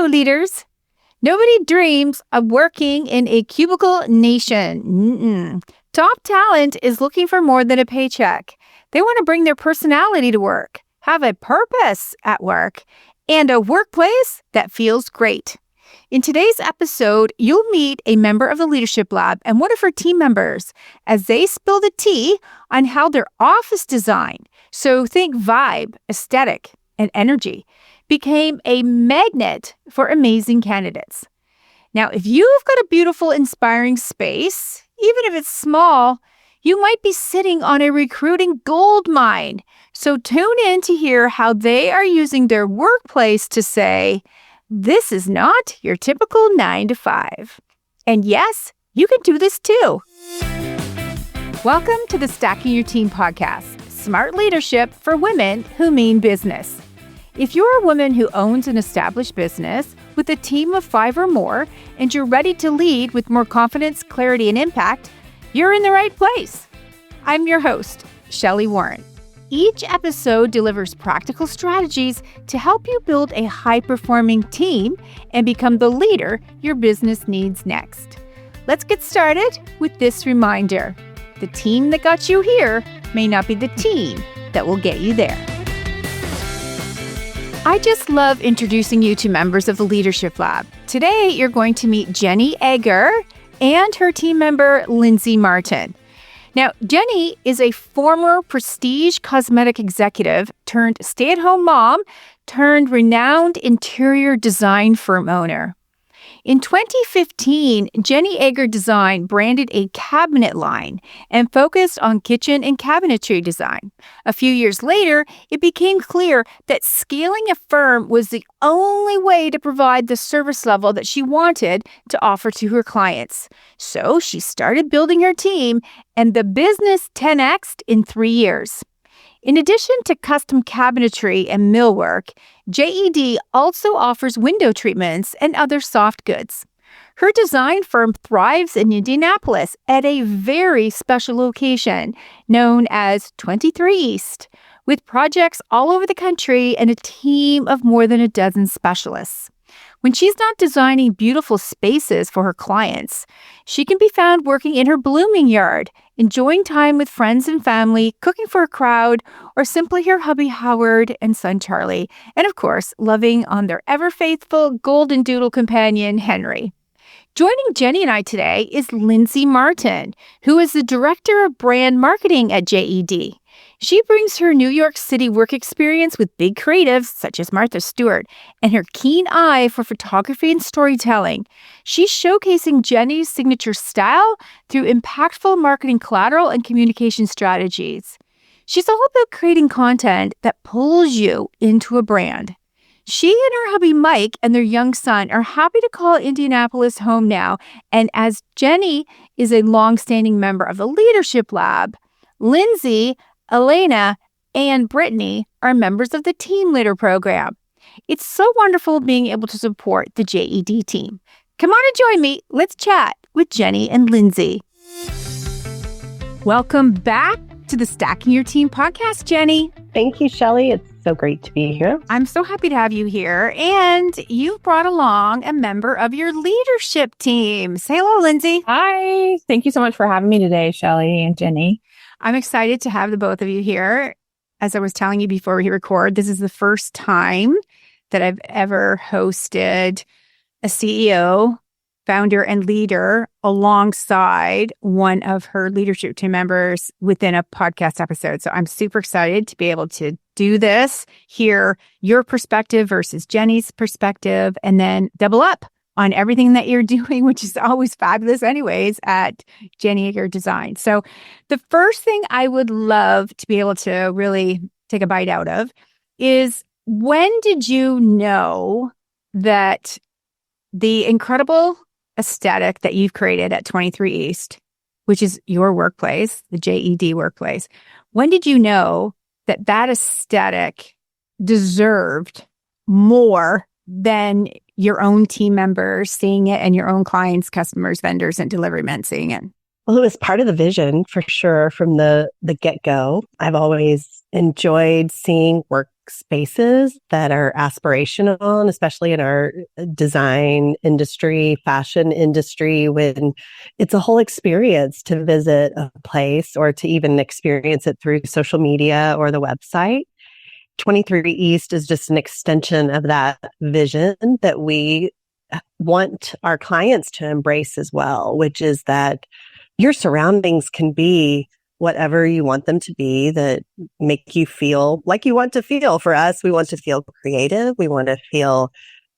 leaders. Nobody dreams of working in a cubicle nation. Top talent is looking for more than a paycheck. They want to bring their personality to work, have a purpose at work, and a workplace that feels great. In today's episode, you'll meet a member of the Leadership Lab and one of her team members as they spill the tea on how their office design, so think vibe, aesthetic, and energy, became a magnet for amazing candidates. Now, if you've got a beautiful, inspiring space, even if it's small, you might be sitting on a recruiting gold mine. So tune in to hear how they are using their workplace to say, this is not your typical 9 to 5. And yes, you can do this too. Welcome to the Stacking Your Team podcast, smart leadership for women who mean business. If you're a woman who owns an established business with a team of 5 or more, and you're ready to lead with more confidence, clarity, and impact, you're in the right place. I'm your host, Shelley Warren. Each episode delivers practical strategies to help you build a high-performing team and become the leader your business needs next. Let's get started with this reminder. The team that got you here may not be the team that will get you there. I just love introducing you to members of the Leadership Lab. Today, you're going to meet JennI Egger and her team member, Lindsay Martin. Now, JennI is a former prestige cosmetic executive turned stay-at-home mom turned renowned interior design firm owner. In 2015, JennI Egger Designs branded a cabinet line and focused on kitchen and cabinetry design. A few years later, it became clear that scaling a firm was the only way to provide the service level that she wanted to offer to her clients. So she started building her team, and the business 10x'd in 3 years. In addition to custom cabinetry and millwork, JED also offers window treatments and other soft goods. Her design firm thrives in Indianapolis at a very special location known as 23 East, with projects all over the country and a team of more than a dozen specialists. When she's not designing beautiful spaces for her clients, she can be found working in her blooming yard, enjoying time with friends and family, cooking for a crowd, or simply her hubby Howard and son Charlie, and of course, loving on their ever-faithful golden doodle companion, Henry. Joining JennI and I today is Lindsay Martin, who is the Director of Brand Marketing at JED. She brings her New York City work experience with big creatives such as Martha Stewart and her keen eye for photography and storytelling. She's showcasing JennI's signature style through impactful marketing collateral and communication strategies. She's all about creating content that pulls you into a brand. She and her hubby Mike and their young son are happy to call Indianapolis home now, and as JennI is a long-standing member of the Leadership Lab, Lindsay, Elena, and Brittany are members of the Team Leader program. It's so wonderful being able to support the JED team. Come on and join me. Let's chat with JennI and Lindsay. Welcome back to the Stacking Your Team podcast, JennI. Thank you, Shelley. It's so great to be here. I'm so happy to have you here. And you've brought along a member of your leadership team. Say hello, Lindsay. Hi. Thank you so much for having me today, Shelley and JennI. I'm excited to have the both of you here. As I was telling you before we record, this is the first time that I've ever hosted a CEO, founder, and leader alongside one of her leadership team members within a podcast episode. So I'm super excited to be able to do this, hear your perspective versus JennI's perspective, and then double up on everything that you're doing, which is always fabulous anyways, at JennI Egger Designs. So the first thing I would love to be able to really take a bite out of is, when did you know that the incredible aesthetic that you've created at 23 East, which is your workplace, the JED workplace, when did you know that that aesthetic deserved more than your own team members seeing it and your own clients, customers, vendors, and delivery men seeing it? Well, it was part of the vision for sure from the get-go. I've always enjoyed seeing workspaces that are aspirational, and especially in our design industry, fashion industry, when it's a whole experience to visit a place or to even experience it through social media or the website. 23 East is just an extension of that vision that we want our clients to embrace as well, which is that your surroundings can be whatever you want them to be, that make you feel like you want to feel. For us, we want to feel creative. We want to feel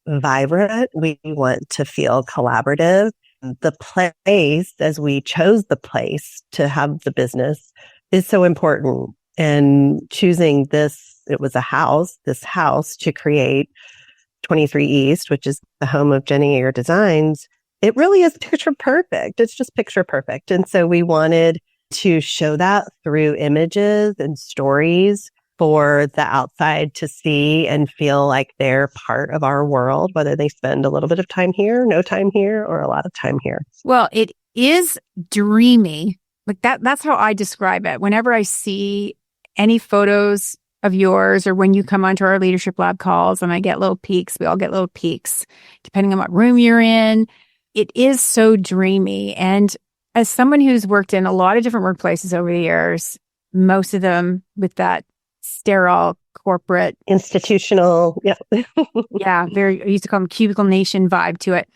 vibrant. We want to feel collaborative. The place, as we chose the place to have the business, is so important. And choosing this, it was this house to create 23 East, which is the home of JennI Egger Designs, it really is picture perfect. It's just picture perfect. And so we wanted to show that through images and stories for the outside to see and feel like they're part of our world, whether they spend a little bit of time here, no time here, or a lot of time here. Well, it is dreamy. Like that's how I describe it. Whenever I see any photos of yours or when you come onto our Leadership Lab calls and I get little peeks, we all get little peeks, depending on what room you're in. It is so dreamy. And as someone who's worked in a lot of different workplaces over the years, most of them with that sterile corporate institutional, I used to call them cubicle nation vibe to it.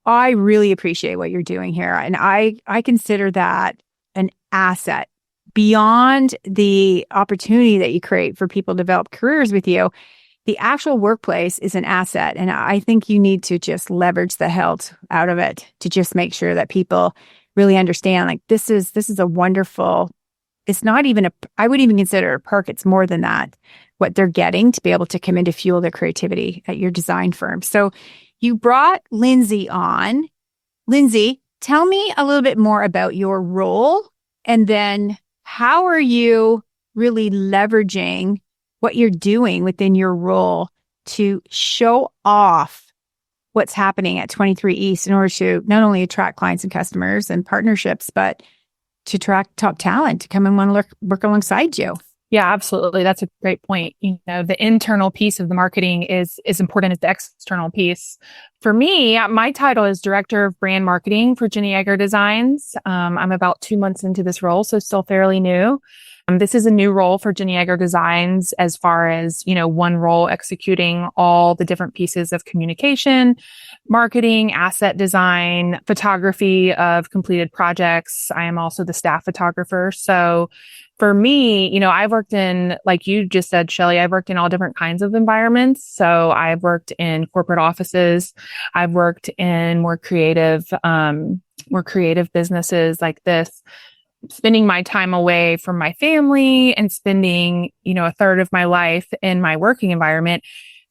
I really appreciate what you're doing here. And I consider that an asset beyond the opportunity that you create for people to develop careers with you. The actual workplace is an asset. And I think you need to just leverage the health out of it to just make sure that people really understand, like, this is a wonderful, it's not even I would even consider a perk. It's more than that, what they're getting to be able to come in to fuel their creativity at your design firm. So you brought Lindsay on. Lindsay, tell me a little bit more about your role, and then how are you really leveraging what you're doing within your role to show off what's happening at 23 East in order to not only attract clients and customers and partnerships, but to attract top talent to come and want to work alongside you? Yeah, absolutely. That's a great point. The internal piece of the marketing is important as the external piece. For me, my title is Director of Brand Marketing for JennI Egger Designs. I'm about 2 months into this role, so still fairly new. This is a new role for JennI Egger Designs as far as, one role executing all the different pieces of communication, marketing, asset design, photography of completed projects. I am also the staff photographer. So for me, I've worked in, like you just said, Shelley, I've worked in all different kinds of environments. So I've worked in corporate offices. I've worked in more creative businesses like this, spending my time away from my family and spending, a third of my life in my working environment,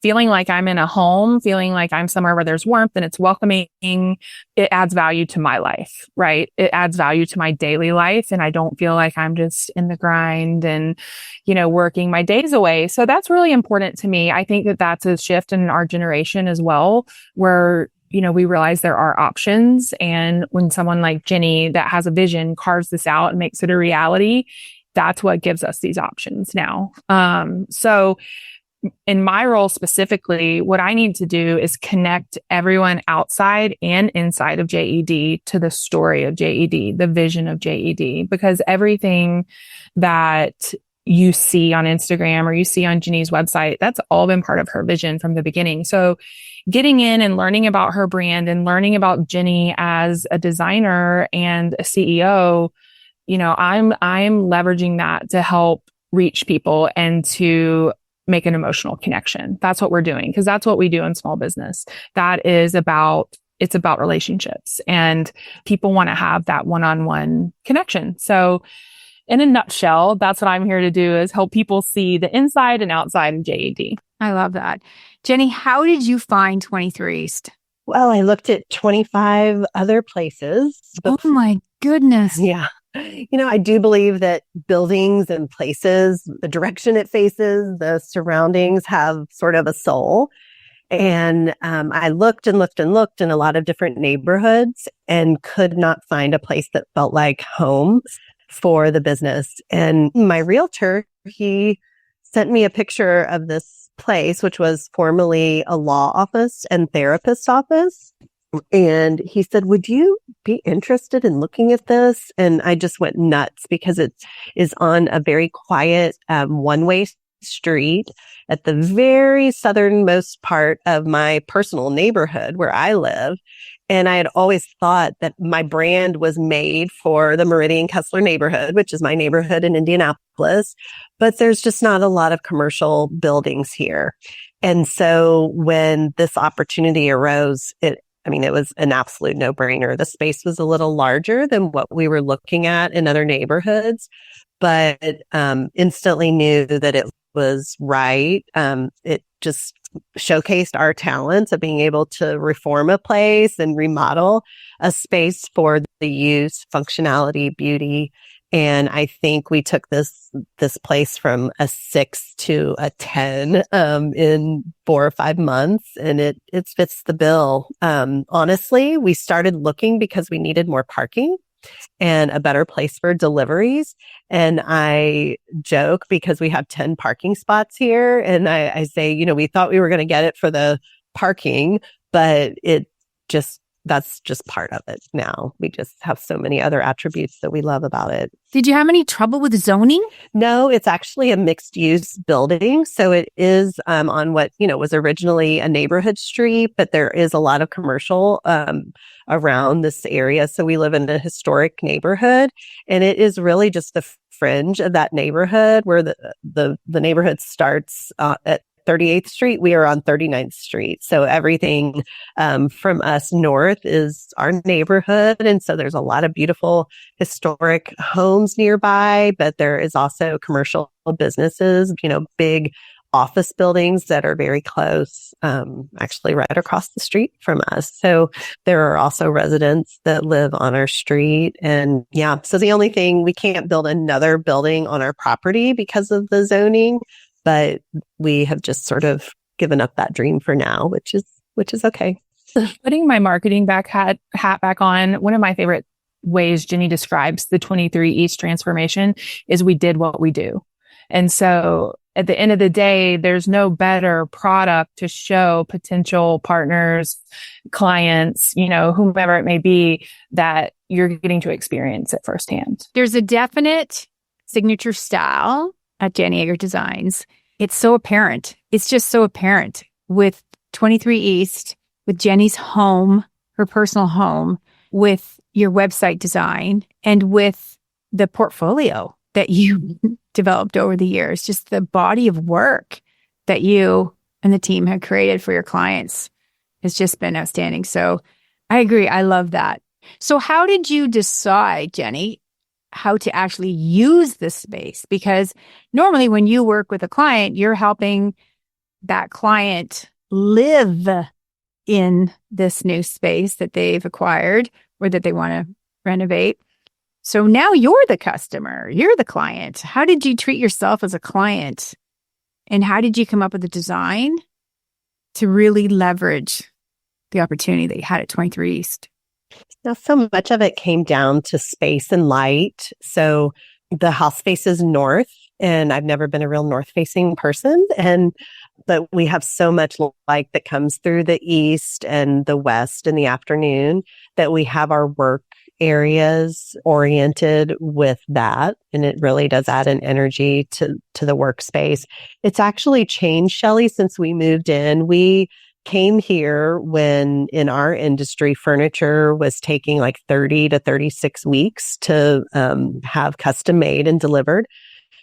feeling like I'm in a home, feeling like I'm somewhere where there's warmth and it's welcoming. It adds value to my life, right? It adds value to my daily life. And I don't feel like I'm just in the grind and, working my days away. So that's really important to me. I think that that's a shift in our generation as well, where we realize there are options. And when someone like JennI that has a vision carves this out and makes it a reality, that's what gives us these options now. So in my role specifically, what I need to do is connect everyone outside and inside of JED to the story of JED, the vision of JED, because everything that you see on Instagram or you see on JennI's website, that's all been part of her vision from the beginning. So getting in and learning about her brand and learning about JennI as a designer and a CEO, I'm leveraging that to help reach people and to make an emotional connection. That's what we're doing, because that's what we do in small business. It's about relationships, and people want to have that one-on-one connection. So in a nutshell, that's what I'm here to do, is help people see the inside and outside of JED. I love that. JennI, how did you find 23 East? Well, I looked at 25 other places. Oh my goodness. Yeah. I do believe that buildings and places, the direction it faces, the surroundings have sort of a soul. And I looked and looked and looked in a lot of different neighborhoods and could not find a place that felt like home for the business. And my realtor, he sent me a picture of this place, which was formerly a law office and therapist office. And he said, would you be interested in looking at this? And I just went nuts because it is on a very quiet one-way street at the very southernmost part of my personal neighborhood where I live. And I had always thought that my brand was made for the Meridian Kessler neighborhood, which is my neighborhood in Indianapolis, but there's just not a lot of commercial buildings here. And so when this opportunity arose, it was an absolute no-brainer. The space was a little larger than what we were looking at in other neighborhoods, but instantly knew that it was right. It just showcased our talents of being able to reform a place and remodel a space for the use, functionality, beauty. And I think we took this place from a 6 to a 10 in 4 or 5 months, and it fits the bill. Honestly, we started looking because we needed more parking and a better place for deliveries. And I joke because we have 10 parking spots here. And I say, we thought we were going to get it for the parking, but that's just part of it now. We just have so many other attributes that we love about it. Did you have any trouble with zoning? No, it's actually a mixed use building. So it is on what, was originally a neighborhood street, but there is a lot of commercial around this area. So we live in a historic neighborhood, and it is really just the fringe of that neighborhood where the neighborhood starts at 38th Street. We are on 39th Street. So everything from us north is our neighborhood. And so there's a lot of beautiful historic homes nearby, but there is also commercial businesses, big office buildings that are very close, actually right across the street from us. So there are also residents that live on our street. And yeah, so the only thing, we can't build another building on our property because of the zoning. But we have just sort of given up that dream for now, which is okay. Putting my marketing hat back on, one of my favorite ways JennI describes the 23 East transformation is we did what we do. And so at the end of the day, there's no better product to show potential partners, clients, whomever it may be, that you're getting to experience it firsthand. There's a definite signature style at JennI Egger Designs. It's so apparent. It's just so apparent with 23 East, with Jenny's home, her personal home, with your website design, and with the portfolio that you developed over the years. Just the body of work that you and the team have created for your clients has just been outstanding. So I agree. I love that. So how did you decide, JennI, how to actually use this space? Because normally when you work with a client, you're helping that client live in this new space that they've acquired or that they want to renovate. So now you're the customer, you're the client. How did you treat yourself as a client? And how did you come up with a design to really leverage the opportunity that you had at 23 East? Now, so much of it came down to space and light. So the house faces north, and I've never been a real north-facing person. But we have so much light that comes through the east and the west in the afternoon that we have our work areas oriented with that. And it really does add an energy to the workspace. It's actually changed, Shelley, since we moved in. We came here when in our industry, furniture was taking like 30 to 36 weeks to have custom made and delivered.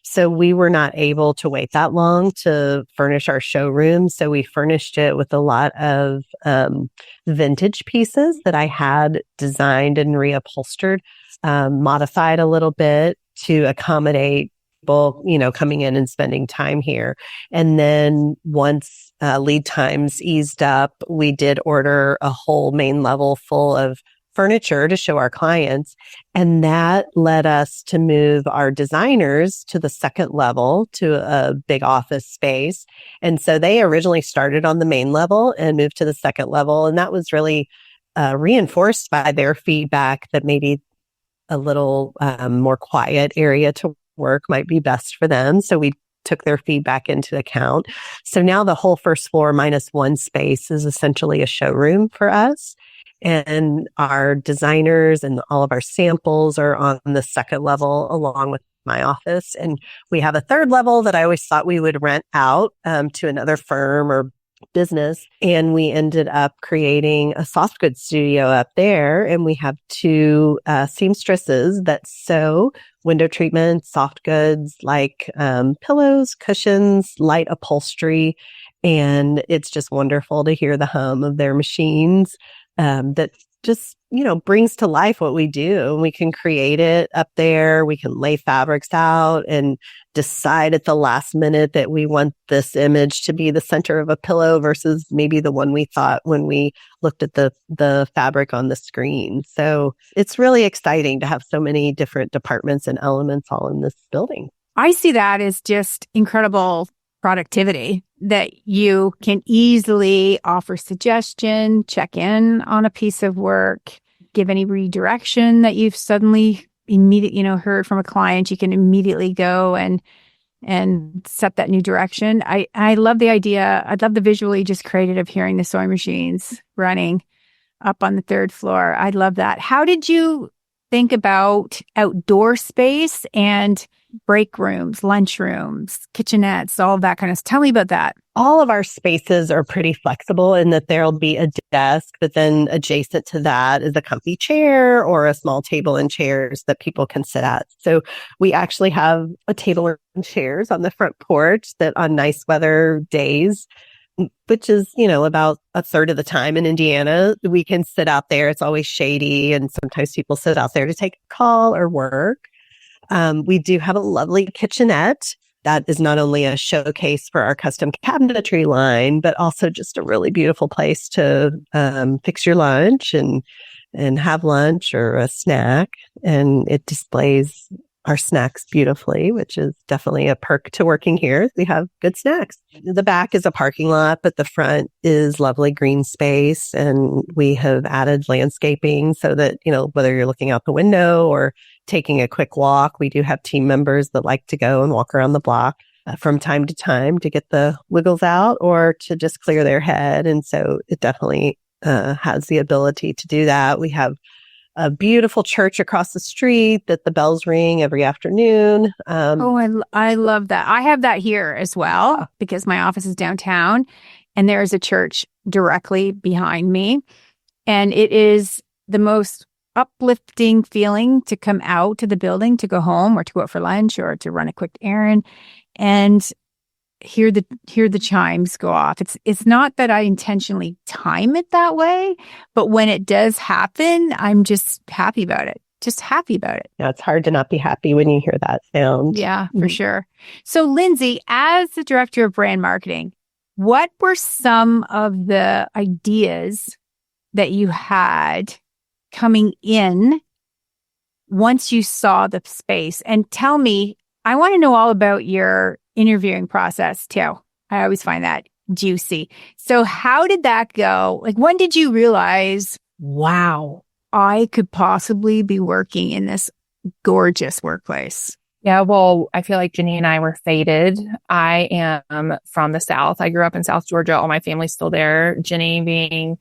So we were not able to wait that long to furnish our showroom. So we furnished it with a lot of vintage pieces that I had designed and reupholstered, modified a little bit to accommodate people, coming in and spending time here. And then once lead times eased up, we did order a whole main level full of furniture to show our clients. And that led us to move our designers to the second level to a big office space. And so they originally started on the main level and moved to the second level. And that was really reinforced by their feedback that maybe a little more quiet area to work might be best for them. So we took their feedback into account. So now the whole first floor minus one space is essentially a showroom for us. And our designers and all of our samples are on the second level along with my office. And we have a third level that I always thought we would rent out to another firm or business. And we ended up creating a soft goods studio up there. And we have two seamstresses that sew window treatment, soft goods like pillows, cushions, light upholstery. And it's just wonderful to hear the hum of their machines that just, brings to life what we do. And we can create it up there. We can lay fabrics out and decide at the last minute that we want this image to be the center of a pillow versus maybe the one we thought when we looked at the fabric on the screen. So it's really exciting to have so many different departments and elements all in this building. I see that as just incredible productivity, that you can easily offer suggestion, check in on a piece of work, give any redirection that you've suddenly immediately, heard from a client. You can immediately go and set that new direction. I love the idea. I love the visual you just created of hearing the sewing machines running up on the third floor. I love that. How did you think about outdoor space and break rooms, lunch rooms, kitchenettes, all of that kind of stuff? Tell me about that. All of our spaces are pretty flexible in that there'll be a desk, but then adjacent to that is a comfy chair or a small table and chairs that people can sit at. So we actually have a table and chairs on the front porch that on nice weather days, which is, about a third of the time in Indiana, we can sit out there. It's always shady. And sometimes people sit out there to take a call or work. We do have a lovely kitchenette that is not only a showcase for our custom cabinetry line, but also just a really beautiful place to fix your lunch and have lunch or a snack. And it displays our snacks beautifully, which is definitely a perk to working here. We have good snacks. The back is a parking lot, but the front is lovely green space. And we have added landscaping so that, whether you're looking out the window or taking a quick walk, we do have team members that like to go and walk around the block from time to time to get the wiggles out or to just clear their head. And so it definitely has the ability to do that. We have a beautiful church across the street that the bells ring every afternoon. I love that. I have that here as well because my office is downtown and there is a church directly behind me. And it is the most uplifting feeling to come out to the building, to go home or to go out for lunch or to run a quick errand and hear the chimes go off. It's not that I intentionally time it that way, but when it does happen, I'm just happy about it. Yeah, it's hard to not be happy when you hear that sound. Yeah, for sure. So Lindsay, as the director of brand marketing, what were some of the ideas that you had coming in once you saw the space? And tell me, I want to know all about your interviewing process too. I always find that juicy. So how did that go? Like, when did you realize, wow, I could possibly be working in this gorgeous workplace? Yeah, well, I feel like JennI and I were fated. I am from the South. I grew up in South Georgia. All my family's still there. JennI being,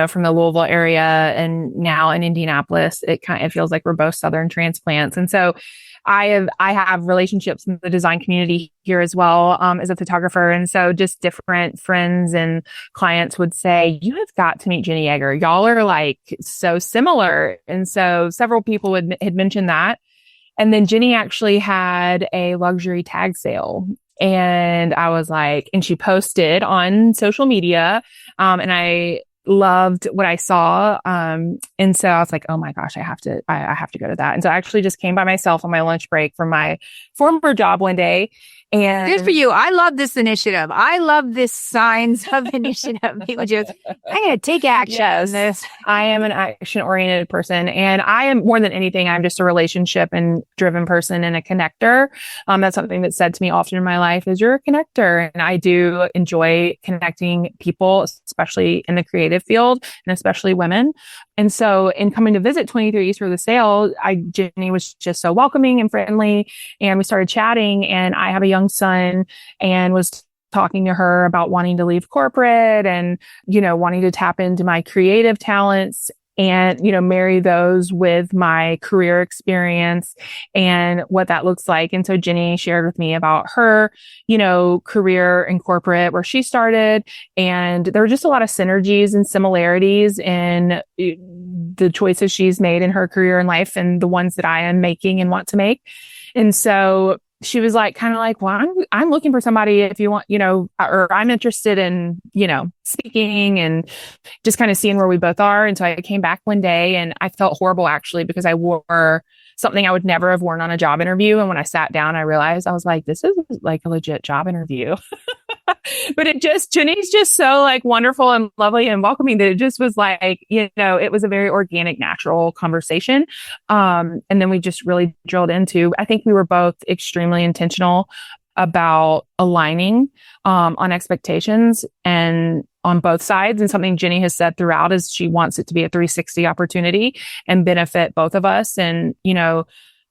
from the Louisville area and now in Indianapolis, it feels like we're both Southern transplants. And so I have relationships in the design community here as well, as a photographer. And so just different friends and clients would say, you have got to meet JennI Egger. Y'all are like so similar. And so several people had mentioned that. And then JennI actually had a luxury tag sale. And I was like, and she posted on social media. And I loved what I saw. And so I was like, oh my gosh, I have to go to that. And so I actually just came by myself on my lunch break from my former job one day. And good for you. I love this initiative. I love this signs of initiative. People just, I'm going to take action on this. I am an action-oriented person. And I am, more than anything, I'm just a relationship and driven person and a connector. That's something that's said to me often in my life is you're a connector. And I do enjoy connecting people, especially in the creative field and especially women. And so in coming to visit 23 East for the sale, JennI was just so welcoming and friendly. And we started chatting, and I have a young son and was talking to her about wanting to leave corporate and, wanting to tap into my creative talents and, marry those with my career experience and what that looks like. And so JennI shared with me about her, career in corporate where she started. And there were just a lot of synergies and similarities in the choices she's made in her career and life and the ones that I am making and want to make. And so she was well, I'm looking for somebody if you want, or I'm interested in, speaking and just kind of seeing where we both are. And so I came back one day and I felt horrible actually because I wore something I would never have worn on a job interview. And when I sat down, I realized I was like, this is like a legit job interview. But JennI's just so wonderful and lovely and welcoming that it just was it was a very organic, natural conversation. And then we just really drilled into, I think we were both extremely intentional about aligning, on expectations and on both sides. And something JennI has said throughout is she wants it to be a 360 opportunity and benefit both of us. And,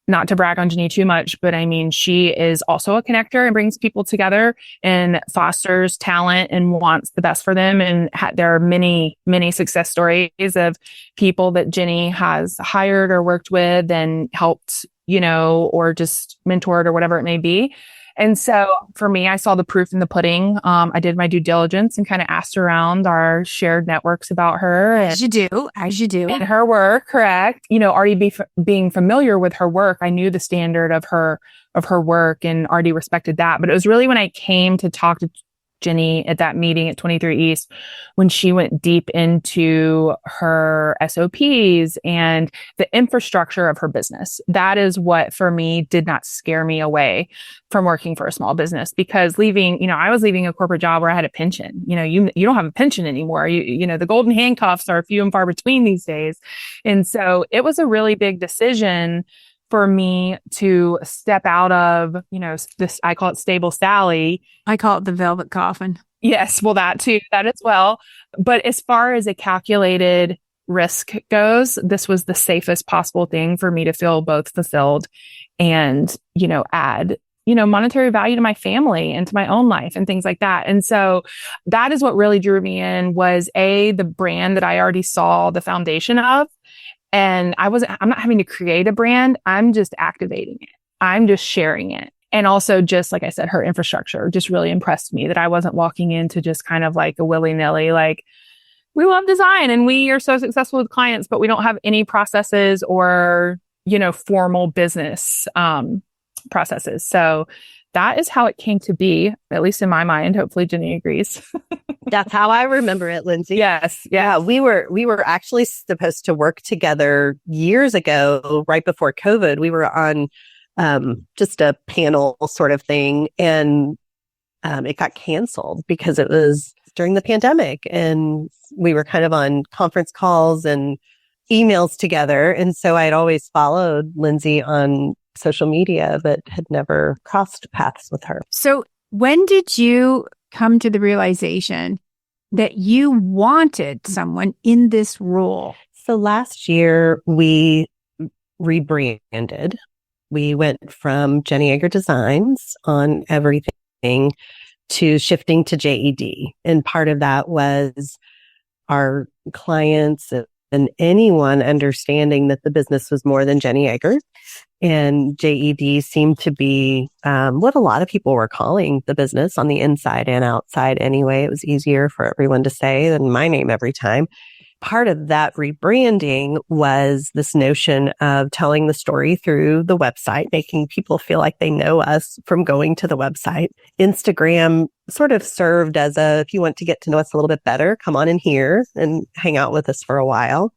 not to brag on JennI too much, but I mean, she is also a connector and brings people together and fosters talent and wants the best for them. And there are many, many success stories of people that JennI has hired or worked with and helped, or just mentored or whatever it may be. And so for me, I saw the proof in the pudding. I did my due diligence and kind of asked around our shared networks about her. As you do. And her work, correct. Already being familiar with her work, I knew the standard of her work and already respected that. But it was really when I came to talk to JennI at that meeting at 23 East, when she went deep into her SOPs and the infrastructure of her business. That is what, for me, did not scare me away from working for a small business, because I was leaving a corporate job where I had a pension. You don't have a pension anymore. The golden handcuffs are few and far between these days. And so it was a really big decision for me to step out of, this, I call it stable Sally. I call it the velvet coffin. Yes. Well, that too, that as well. But as far as a calculated risk goes, this was the safest possible thing for me to feel both fulfilled and, add, monetary value to my family and to my own life and things like that. And so that is what really drew me in, was the brand that I already saw the foundation of. And I'm not having to create a brand. I'm just activating it. I'm just sharing it. And also, just like I said, her infrastructure just really impressed me, that I wasn't walking into just kind of like a willy-nilly, we love design and we are so successful with clients, but we don't have any processes or, formal business, processes. So that is how it came to be, at least in my mind. Hopefully JennI agrees. That's how I remember it, Lindsay. Yes. Yeah. We were actually supposed to work together years ago, right before COVID. We were on just a panel sort of thing, and it got canceled because it was during the pandemic, and we were kind of on conference calls and emails together. And so I had always followed Lindsay on social media, but had never crossed paths with her. So when did you come to the realization that you wanted someone in this role? So last year we rebranded. We went from JennI Egger Designs on everything to shifting to JED. And part of that was our clients and anyone understanding that the business was more than JennI Egger. And JED seemed to be what a lot of people were calling the business on the inside and outside anyway. It was easier for everyone to say than my name every time. Part of that rebranding was this notion of telling the story through the website, making people feel like they know us from going to the website. Instagram sort of served as if you want to get to know us a little bit better, come on in here and hang out with us for a while.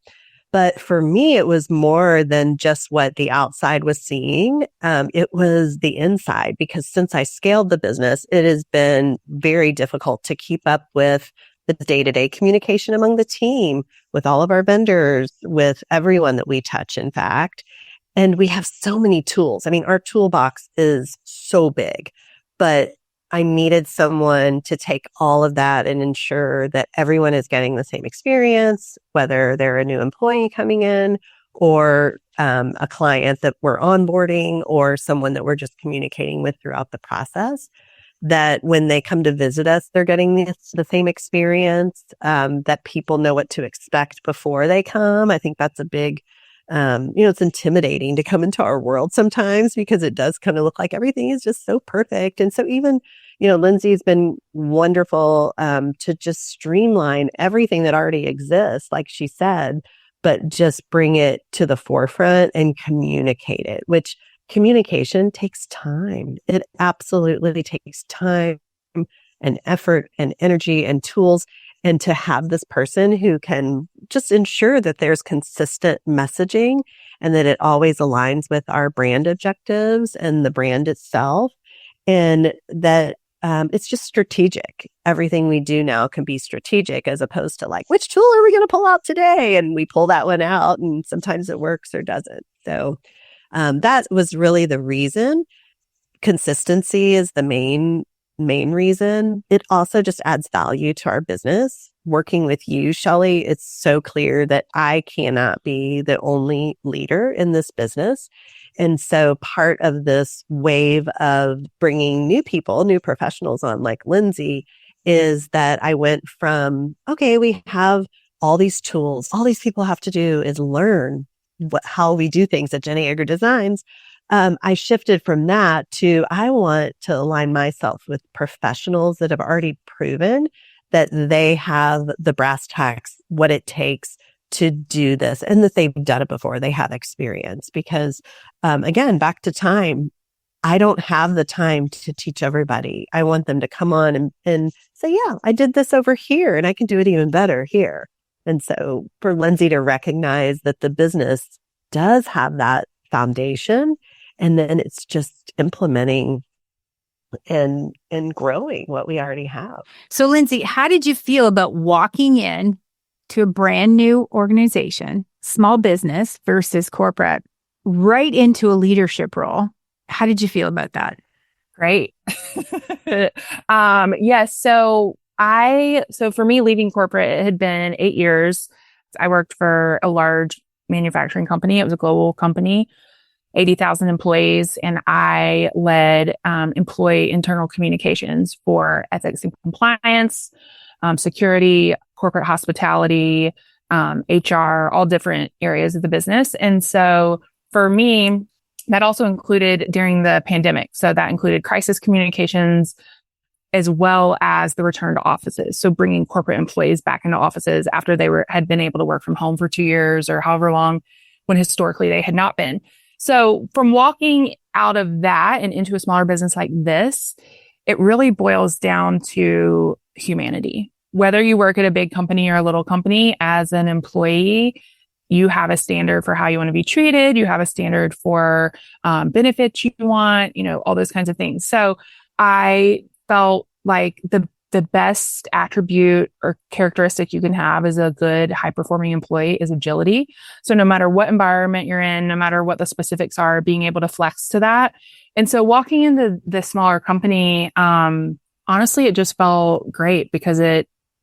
But for me, it was more than just what the outside was seeing. It was the inside, because since I scaled the business, it has been very difficult to keep up with the day-to-day communication among the team, with all of our vendors, with everyone that we touch, in fact. And we have so many tools. I mean, our toolbox is so big, but I needed someone to take all of that and ensure that everyone is getting the same experience, whether they're a new employee coming in or a client that we're onboarding or someone that we're just communicating with throughout the process, that when they come to visit us, they're getting the same experience, that people know what to expect before they come. I think that's a big, it's intimidating to come into our world sometimes because it does kind of look like everything is just so perfect. And so even, Lindsay's been wonderful to just streamline everything that already exists, like she said, but just bring it to the forefront and communicate it, which communication takes time. It absolutely takes time and effort and energy and tools. And to have this person who can just ensure that there's consistent messaging and that it always aligns with our brand objectives and the brand itself, and that it's just strategic. Everything we do now can be strategic as opposed to like, which tool are we going to pull out today? And we pull that one out and sometimes it works or doesn't. So that was really the reason. Consistency is the main reason. It also just adds value to our business. Working with you, Shelley, it's so clear that I cannot be the only leader in this business. And so part of this wave of bringing new people, new professionals on like Lindsay, is that I went from, okay, we have all these tools. All these people have to do is learn how we do things at JennI Egger Designs. I shifted from that to I want to align myself with professionals that have already proven that they have the brass tacks, what it takes to do this, and that they've done it before. They have experience because, again, back to time, I don't have the time to teach everybody. I want them to come on and say, yeah, I did this over here and I can do it even better here. And so for Lindsay to recognize that the business does have that foundation, and then it's just implementing and growing what we already have. So Lindsay, how did you feel about walking in to a brand new organization, small business versus corporate, right into a leadership role? How did you feel about that? Great. Yes. So for me, leaving corporate, it had been 8 years. I worked for a large manufacturing company. It was a global company, 80,000 employees, and I led employee internal communications for ethics and compliance, security, corporate hospitality, HR, all different areas of the business. And so for me, that also included during the pandemic. So that included crisis communications as well as the return to offices. So bringing corporate employees back into offices after they had been able to work from home for 2 years or however long, when historically they had not been. So from walking out of that and into a smaller business like this, it really boils down to humanity. Whether you work at a big company or a little company, as an employee, you have a standard for how you want to be treated. You have a standard for benefits you want, all those kinds of things. So I felt like the best attribute or characteristic you can have as a good high-performing employee is agility. So no matter what environment you're in, no matter what the specifics are, being able to flex to that. And so walking into the smaller company, honestly, it just felt great because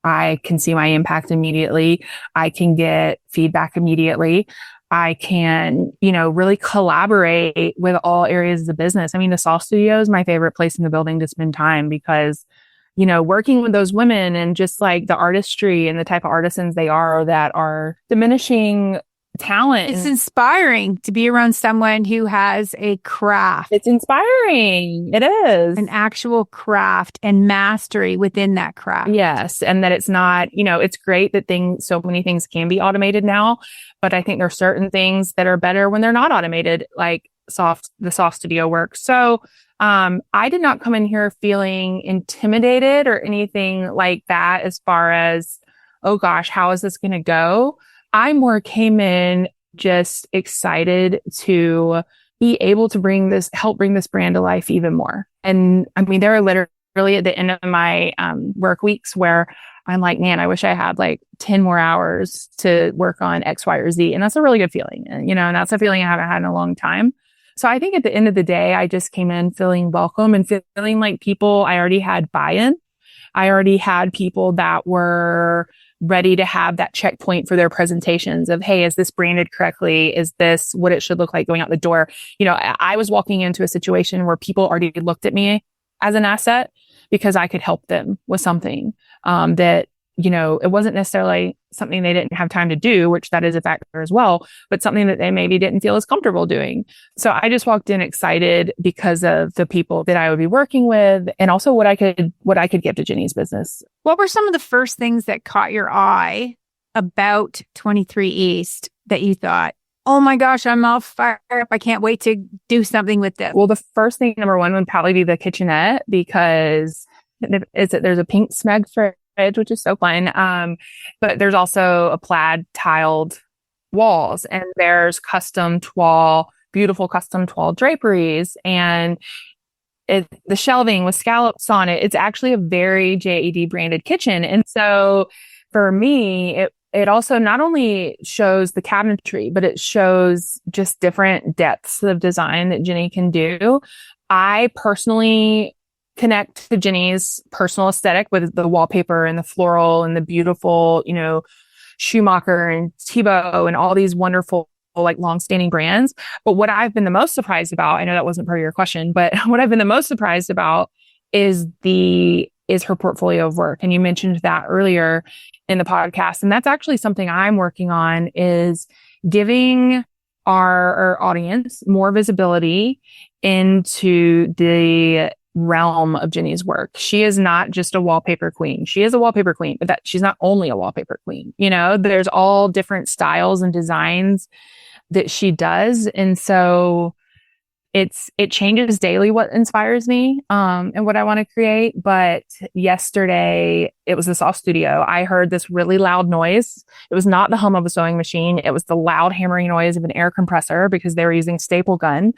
I can see my impact immediately. I can get feedback immediately. I can, really collaborate with all areas of the business. I mean, the Soft Studio is my favorite place in the building to spend time because, working with those women and just like the artistry and the type of artisans they are that are diminishing talent. It's inspiring to be around someone who has a craft. It's inspiring. It is. An actual craft and mastery within that craft. Yes. And that it's not, it's great that so many things can be automated now, but I think there are certain things that are better when they're not automated, like the Soft Studio work. So, I did not come in here feeling intimidated or anything like that as far as, oh gosh, how is this going to go? I more came in just excited to be able to help bring this brand to life even more. And I mean, there are literally at the end of my work weeks where I'm like, man, I wish I had like 10 more hours to work on X, Y, or Z. And that's a really good feeling, and that's a feeling I haven't had in a long time. So I think at the end of the day, I just came in feeling welcome and feeling like people, I already had buy-in. I already had people that were ready to have that checkpoint for their presentations of, hey, is this branded correctly? Is this what it should look like going out the door? I was walking into a situation where people already looked at me as an asset because I could help them with something that, it wasn't necessarily something they didn't have time to do, which that is a factor as well, but something that they maybe didn't feel as comfortable doing. So I just walked in excited because of the people that I would be working with and also what I could give to JennI's business. What were some of the first things that caught your eye about 23 East that you thought, oh my gosh, I'm all fired up. I can't wait to do something with this? Well, the first thing, number one, would probably be the kitchenette because there's a pink smeg fridge, which is so fun. But there's also a plaid tiled walls and there's beautiful custom toile draperies and the shelving with scallops on it. It's actually a very JED branded kitchen. And so for me, it also not only shows the cabinetry, but it shows just different depths of design that JennI can do. I personally connect to JennI's personal aesthetic with the wallpaper and the floral and the beautiful, Schumacher and Thibaut and all these wonderful, like long-standing brands. But what I've been the most surprised about, I know that wasn't part of your question, but what I've been the most surprised about is her portfolio of work. And you mentioned that earlier in the podcast. And that's actually something I'm working on, is giving our audience more visibility into the realm of JennI's work. She is not just a wallpaper queen. She is a wallpaper queen, but she's not only a wallpaper queen. There's all different styles and designs that she does. And so it changes daily what inspires me, and what I want to create. But yesterday it was the soft studio. I heard this really loud noise. It was not the hum of a sewing machine. It was the loud hammering noise of an air compressor because they were using staple gun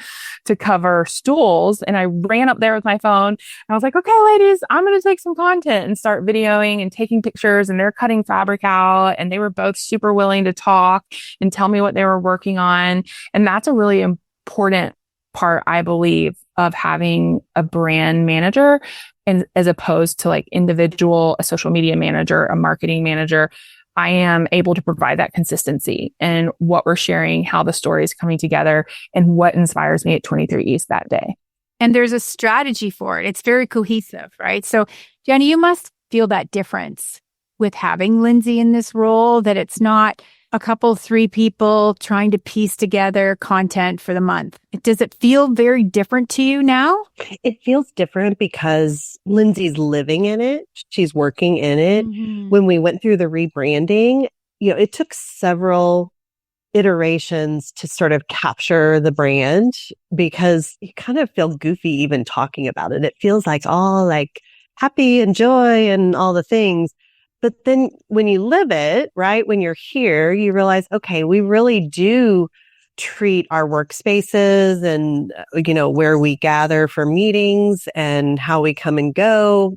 to cover stools. And I ran up there with my phone and I was like, okay, ladies, I'm going to take some content and start videoing and taking pictures. And they're cutting fabric out and they were both super willing to talk and tell me what they were working on. And that's a really important part, I believe, of having a brand manager, and as opposed to like a social media manager, a marketing manager. I am able to provide that consistency and what we're sharing, how the story is coming together, and what inspires me at 23 East that day. And there's a strategy for it. It's very cohesive, right? So JennI, you must feel that difference with having Lindsay in this role, that it's not a couple, 3 people trying to piece together content for the month. Does it feel very different to you now? It feels different because Lindsay's living in it. She's working in it. Mm-hmm. When we went through the rebranding, it took several iterations to sort of capture the brand, because you kind of feel goofy even talking about it. It feels like all like happy and joy and all the things. But then when you live it, right, when you're here, you realize, okay, we really do treat our workspaces and, where we gather for meetings and how we come and go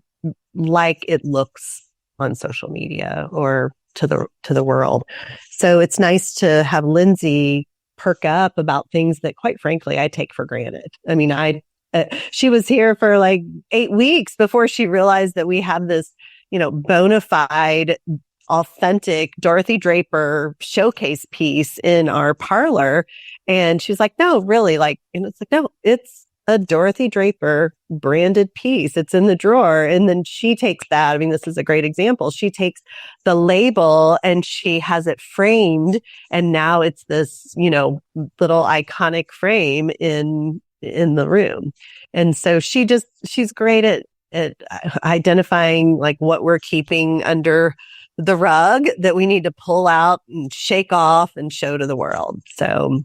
like it looks on social media or to the world. So it's nice to have Lindsay perk up about things that, quite frankly, I take for granted. I mean, she was here for like 8 weeks before she realized that we have this bona fide, authentic Dorothy Draper showcase piece in our parlor. And she was like, no, really, it's like, no, it's a Dorothy Draper branded piece. It's in the drawer. And then she takes that. I mean, this is a great example. She takes the label and she has it framed. And now it's this, little iconic frame in the room. And so she's great at identifying like what we're keeping under the rug that we need to pull out and shake off and show to the world. So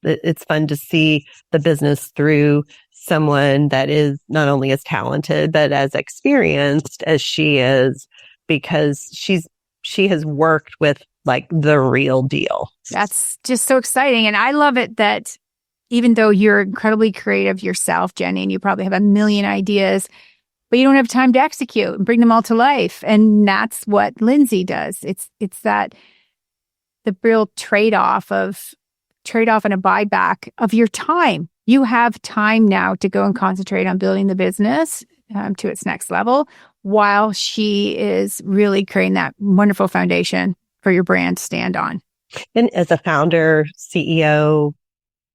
it's fun to see the business through someone that is not only as talented, but as experienced as she is, because she has worked with like the real deal. That's just so exciting. And I love it that even though you're incredibly creative yourself, JennI, and you probably have a million ideas, but you don't have time to execute and bring them all to life. And that's what Lindsay does. It's that the real trade-off and a buyback of your time. you have time now to go and concentrate on building the business to its next level while she is really creating that wonderful foundation for your brand to stand on. And as a founder, CEO,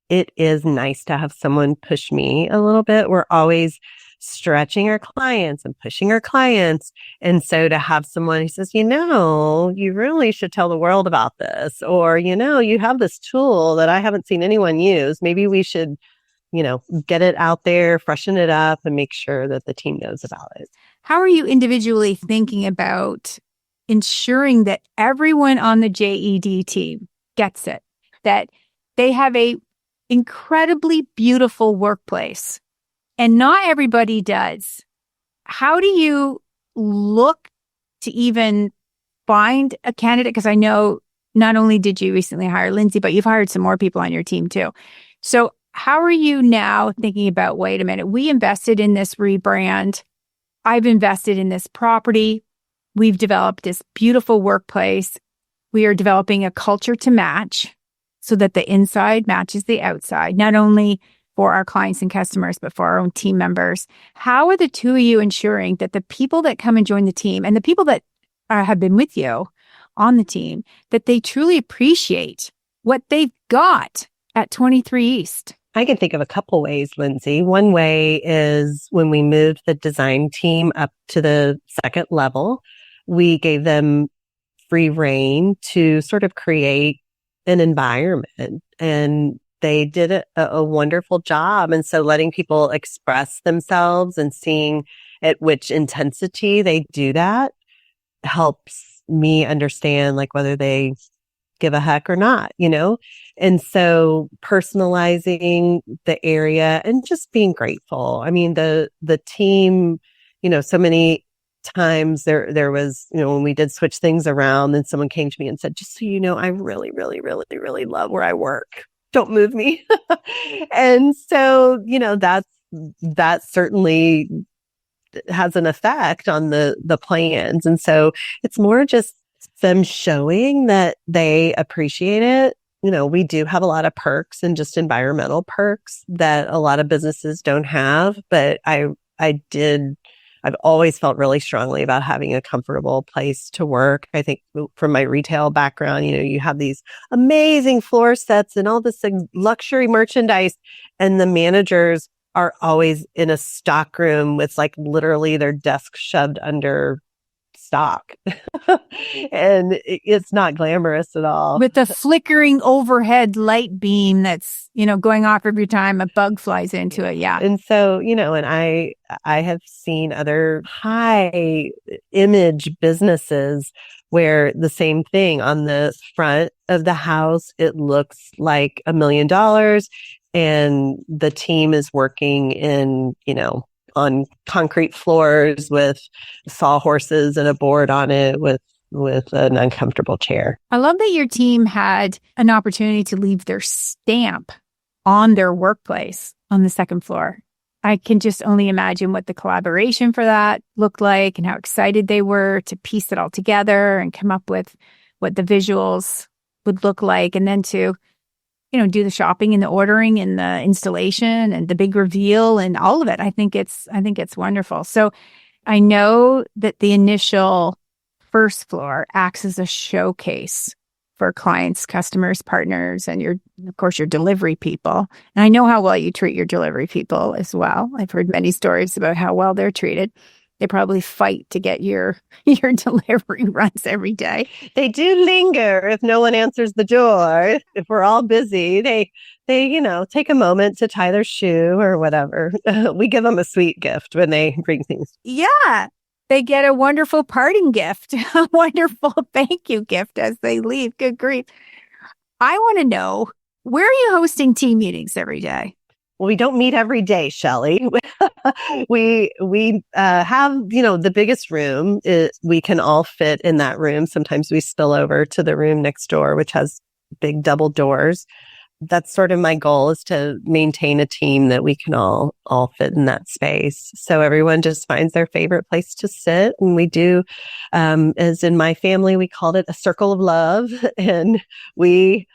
it is nice to have someone push me a little bit. We're always stretching our clients and pushing our clients. And so to have someone who says, you really should tell the world about this, or, you have this tool that I haven't seen anyone use. Maybe we should, get it out there, freshen it up, and make sure that the team knows about it. How are you individually thinking about ensuring that everyone on the JED team gets it, that they have a incredibly beautiful workplace? And not everybody does. How do you look to even find a candidate? Because I know not only did you recently hire Lindsay, but you've hired some more people on your team too. So how are you now thinking about, wait a minute, we invested in this rebrand. I've invested in this property. We've developed this beautiful workplace. We are developing a culture to match so that the inside matches the outside, not only for our clients and customers, but for our own team members. How are the two of you ensuring that the people that come and join the team and the people that have been with you on the team, that they truly appreciate what they've got at 23 East? I can think of a couple ways, Lindsay. One way is when we moved the design team up to the second level, we gave them free rein to sort of create an environment, and they did a wonderful job. And so letting people express themselves and seeing at which intensity they do that helps me understand like whether they give a heck or not, And so personalizing the area and just being grateful. I mean, the team, so many times there was, when we did switch things around, then someone came to me and said, just so you know, I really, really, really, really love where I work. Don't move me. And so, that certainly has an effect on the plans. And so it's more just them showing that they appreciate it. We do have a lot of perks and just environmental perks that a lot of businesses don't have, but I've always felt really strongly about having a comfortable place to work. I think from my retail background, you have these amazing floor sets and all this luxury merchandise, and the managers are always in a stock room with like literally their desk shoved under stock. And it's not glamorous at all. With the flickering overhead light beam that's, going off every time a bug flies into it. Yeah. And so, and I have seen other high image businesses where the same thing on the front of the house, it looks like $1 million, and the team is working in, on concrete floors with sawhorses and a board on it with an uncomfortable chair. I love that your team had an opportunity to leave their stamp on their workplace on the second floor. I can just only imagine what the collaboration for that looked like and how excited they were to piece it all together and come up with what the visuals would look like, and then to do the shopping and the ordering and the installation and the big reveal and all of it. I think it's wonderful. So I know that the initial first floor acts as a showcase for clients, customers, partners, and of course, your delivery people. And I know how well you treat your delivery people as well. I've heard many stories about how well they're treated. They probably fight to get your delivery runs every day. They do linger if no one answers the door. If we're all busy, they take a moment to tie their shoe or whatever. We give them a sweet gift when they bring things. Yeah. They get a wonderful parting gift, a wonderful thank you gift as they leave. Good grief. I want to know, where are you hosting team meetings every day? Well, we don't meet every day, Shelley. We have, the biggest room. We can all fit in that room. Sometimes we spill over to the room next door, which has big double doors. That's sort of my goal, is to maintain a team that we can all fit in that space. So everyone just finds their favorite place to sit. And we do, as in my family, we called it a circle of love. And we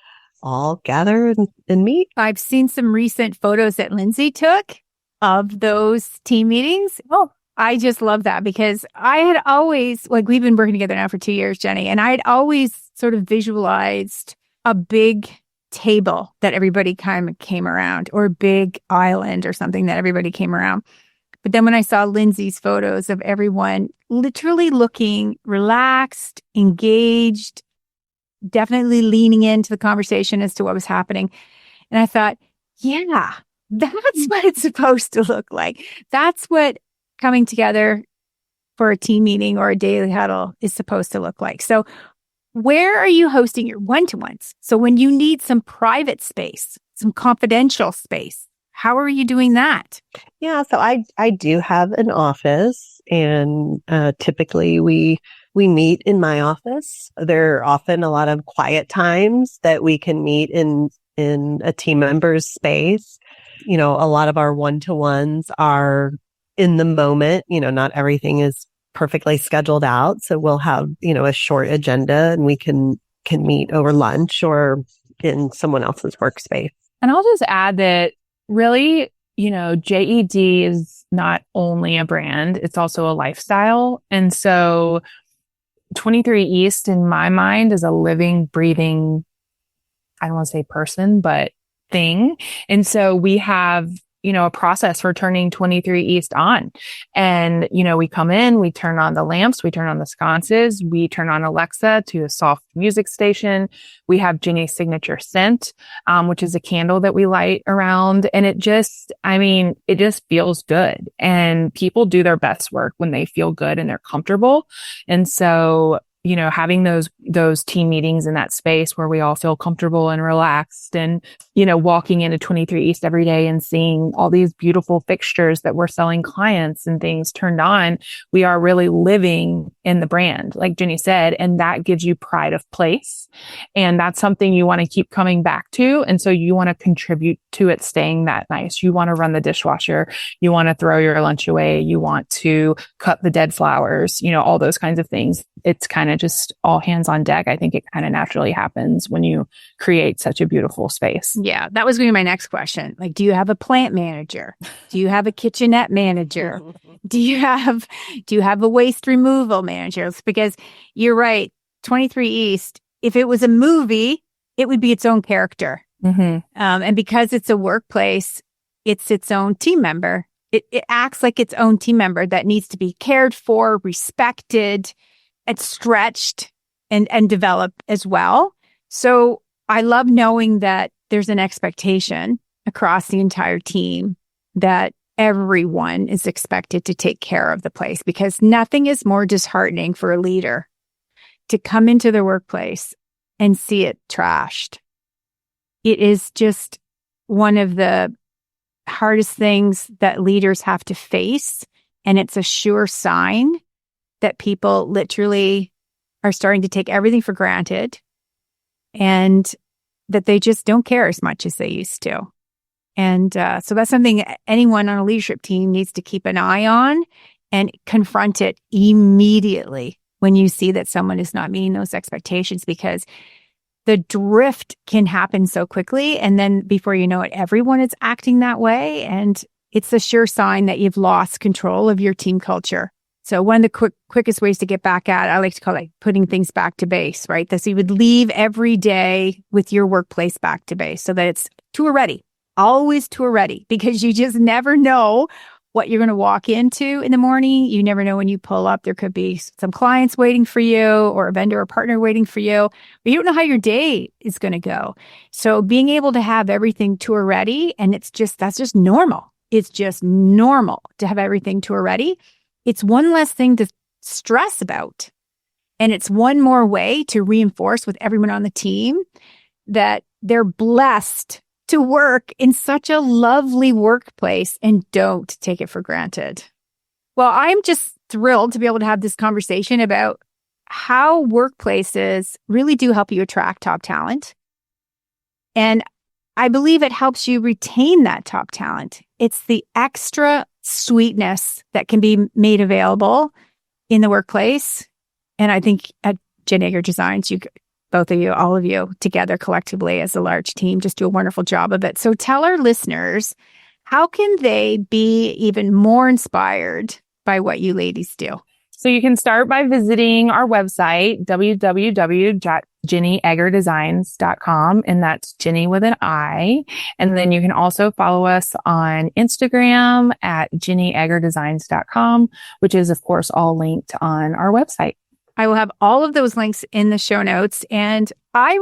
all gather and meet. I've seen some recent photos that Lindsay took of those team meetings. Oh, I just love that because I had always, like, we've been working together now for 2 years, JennI, and I'd always sort of visualized a big table that everybody kind of came around, or a big island or something that everybody came around. But then when I saw Lindsay's photos of everyone literally looking relaxed, engaged, definitely leaning into the conversation as to what was happening. And I thought, yeah, that's what it's supposed to look like. That's what coming together for a team meeting or a daily huddle is supposed to look like. So where are you hosting your one-to-ones? So when you need some private space, some confidential space, how are you doing that? Yeah, so I do have an office, and typically we meet in my office. There are often a lot of quiet times that we can meet in a team member's space. You know, a lot of our one-to-ones are in the moment. You know, not everything is perfectly scheduled out. So we'll have, a short agenda, and we can meet over lunch or in someone else's workspace. And I'll just add that really, JED is not only a brand, it's also a lifestyle. And so 23 East, in my mind, is a living, breathing, I don't want to say person, but thing. And so we have, a process for turning 23 East on. And, we come in, we turn on the lamps, we turn on the sconces, we turn on Alexa to a soft music station. We have JennI's signature scent, which is a candle that we light around. And it just feels good. And people do their best work when they feel good and they're comfortable. And so, having those team meetings in that space where we all feel comfortable and relaxed, and, walking into 23 East every day and seeing all these beautiful fixtures that we're selling clients and things turned on, we are really living in the brand, like JennI said, and that gives you pride of place. And that's something you want to keep coming back to. And so you want to contribute to it staying that nice. You want to run the dishwasher. You want to throw your lunch away. You want to cut the dead flowers, all those kinds of things. It's kind of just all hands on deck. I think it kind of naturally happens when you create such a beautiful space. Yeah, that was going to be my next question. Like, do you have a plant manager? Do you have a kitchenette manager? Do you have a waste removal manager? Because you're right, 23 East, if it was a movie, it would be its own character. Mm-hmm. And because it's a workplace, it's its own team member. It acts like its own team member that needs to be cared for, respected, and stretched and developed as well. So I love knowing that there's an expectation across the entire team that everyone is expected to take care of the place, because nothing is more disheartening for a leader to come into their workplace and see it trashed. It is just one of the hardest things that leaders have to face. And it's a sure sign that people literally are starting to take everything for granted, and that they just don't care as much as they used to. And so that's something anyone on a leadership team needs to keep an eye on and confront it immediately when you see that someone is not meeting those expectations, because the drift can happen so quickly. And then before you know it, everyone is acting that way. And it's a sure sign that you've lost control of your team culture. So one of the quickest ways to get back at, I like to call it putting things back to base, right? So you would leave every day with your workplace back to base so that it's tour ready, always tour ready, because you just never know what you're going to walk into in the morning. You never know when you pull up. There could be some clients waiting for you, or a vendor or partner waiting for you, but you don't know how your day is going to go. So being able to have everything tour ready, and that's just normal. It's just normal to have everything tour ready. It's one less thing to stress about. And it's one more way to reinforce with everyone on the team that they're blessed to work in such a lovely workplace and don't take it for granted. Well, I'm just thrilled to be able to have this conversation about how workplaces really do help you attract top talent. And I believe it helps you retain that top talent. It's the extra sweetness that can be made available in the workplace. And I think at JennI Egger Designs, both of you, all of you together collectively as a large team just do a wonderful job of it. So tell our listeners, how can they be even more inspired by what you ladies do? So you can start by visiting our website, www.JennIEggerDesigns.com, and that's Jenny with an I. And then you can also follow us on Instagram at JennIEggerDesigns.com, which is, of course, all linked on our website. I will have all of those links in the show notes. And I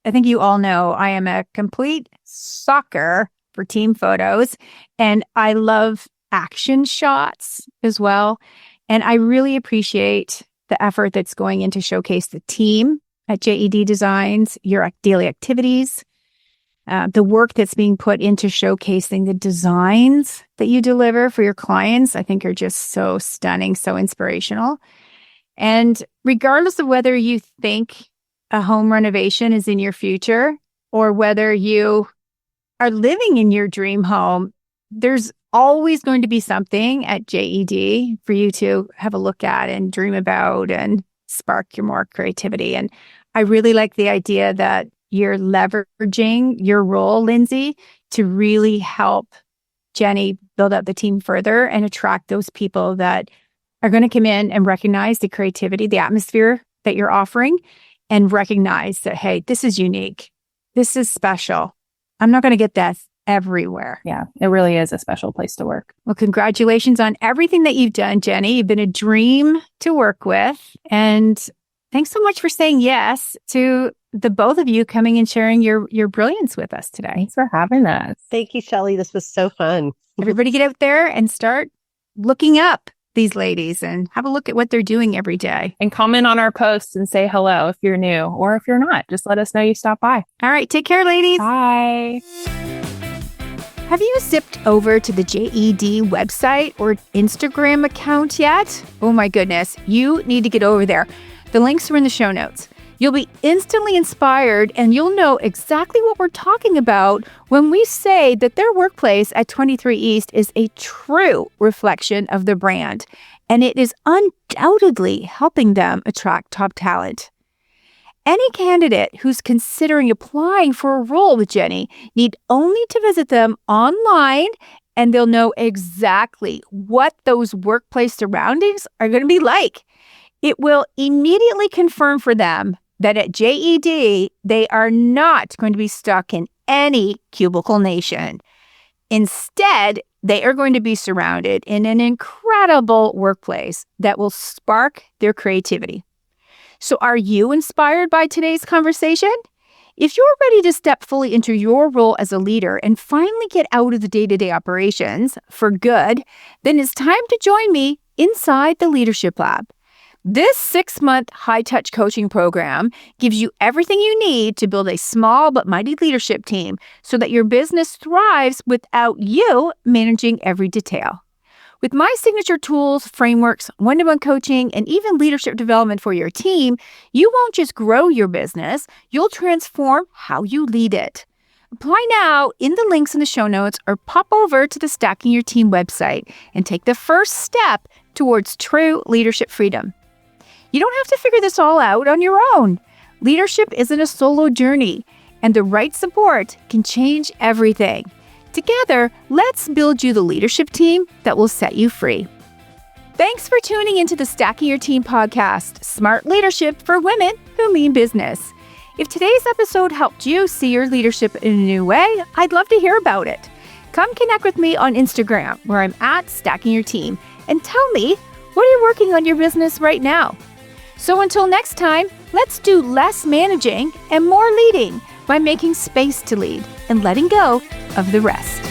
think you all know I am a complete sucker for team photos, and I love action shots as well. And I really appreciate the effort that's going into showcase the team at JED Designs, your daily activities, the work that's being put into showcasing the designs that you deliver for your clients. I think are just so stunning, so inspirational. And regardless of whether you think a home renovation is in your future or whether you are living in your dream home, there's always going to be something at JED for you to have a look at and dream about and spark your more creativity. And I really like the idea that you're leveraging your role, Lindsay, to really help JennI build out the team further and attract those people that are going to come in and recognize the creativity, the atmosphere that you're offering, and recognize that, hey, this is unique. This is special. I'm not going to get that everywhere. Yeah, it really is a special place to work. Well, congratulations on everything that you've done, JennI. You've been a dream to work with. And thanks so much for saying yes to the both of you coming and sharing your brilliance with us today. Thanks for having us. Thank you, Shelley. This was so fun. Everybody get out there and start looking up these ladies and have a look at what they're doing every day. And comment on our posts and say hello if you're new, or if you're not, just let us know you stopped by. All right. Take care, ladies. Bye. Have you zipped over to the JED website or Instagram account yet? Oh my goodness, you need to get over there. The links are in the show notes. You'll be instantly inspired and you'll know exactly what we're talking about when we say that their workplace at 23 East is a true reflection of the brand, and it is undoubtedly helping them attract top talent. Any candidate who's considering applying for a role with JennI need only to visit them online, and they'll know exactly what those workplace surroundings are going to be like. It will immediately confirm for them that at JED, they are not going to be stuck in any cubicle nation. Instead, they are going to be surrounded in an incredible workplace that will spark their creativity. So are you inspired by today's conversation? If you're ready to step fully into your role as a leader and finally get out of the day-to-day operations for good, then it's time to join me inside the Leadership Lab. This 6-month high-touch coaching program gives you everything you need to build a small but mighty leadership team so that your business thrives without you managing every detail. With my signature tools, frameworks, one-to-one coaching, and even leadership development for your team, you won't just grow your business, you'll transform how you lead it. Apply now in the links in the show notes or pop over to the Stacking Your Team website and take the first step towards true leadership freedom. You don't have to figure this all out on your own. Leadership isn't a solo journey, and the right support can change everything. Together, let's build you the leadership team that will set you free. Thanks for tuning into the Stacking Your Team podcast, Smart Leadership for Women Who Mean Business. If today's episode helped you see your leadership in a new way, I'd love to hear about it. Come connect with me on Instagram, where I'm at Stacking Your Team, and tell me, what are you working on your business right now? So until next time, let's do less managing and more leading by making space to lead and letting go of the rest.